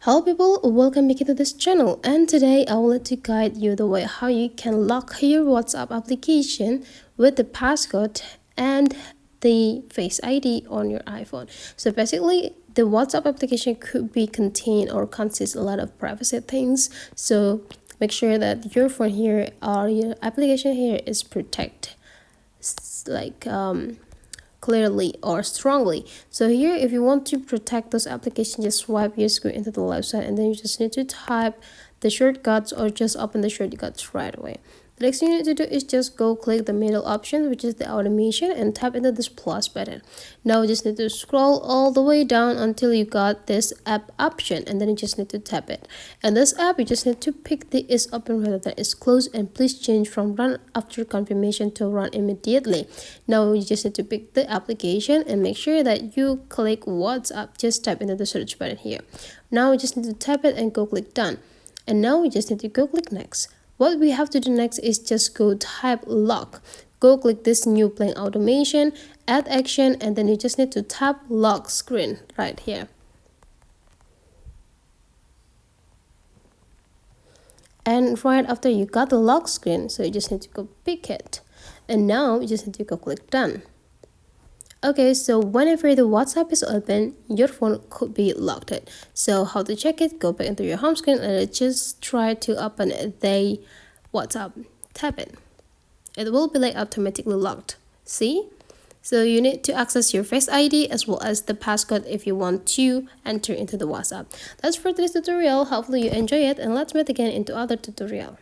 Hello people, welcome back to this channel, and today I will let to guide you the way how you can lock your WhatsApp application with the passcode and the Face ID on your iPhone. So basically the WhatsApp application could be contain or consist a lot of privacy things, so make sure that your phone here or your application here is protected like clearly or strongly. So here, if you want to protect those applications, just swipe your screen into the left side, and then you just need to type the shortcuts or just open the shortcuts right away. The next thing you need to do is just go click the middle option, which is the automation, and tap into this plus button. Now you just need to scroll all the way down until you got this app option, and then you just need to tap it. And this app, you just need to pick the is open rather than is closed, and please change from run after confirmation to run immediately. Now you just need to pick the application and make sure that you click WhatsApp. Just type into the search button here. Now you just need to tap it and go click done. And now we just need to go click next. What we have to do next is just go type lock. Go click this new playing automation, add action, and then you just need to tap lock screen right here. And right after you got the lock screen, so you just need to go pick it. And now you just need to go click done. Okay, so whenever the WhatsApp is open, your phone could be locked. So how to check it? Go back into your home screen and just try to open the WhatsApp. Tap it. It will be like automatically locked. See? So you need to access your Face ID as well as the passcode if you want to enter into the WhatsApp. That's for today's tutorial. Hopefully you enjoy it, and let's meet again into other tutorial.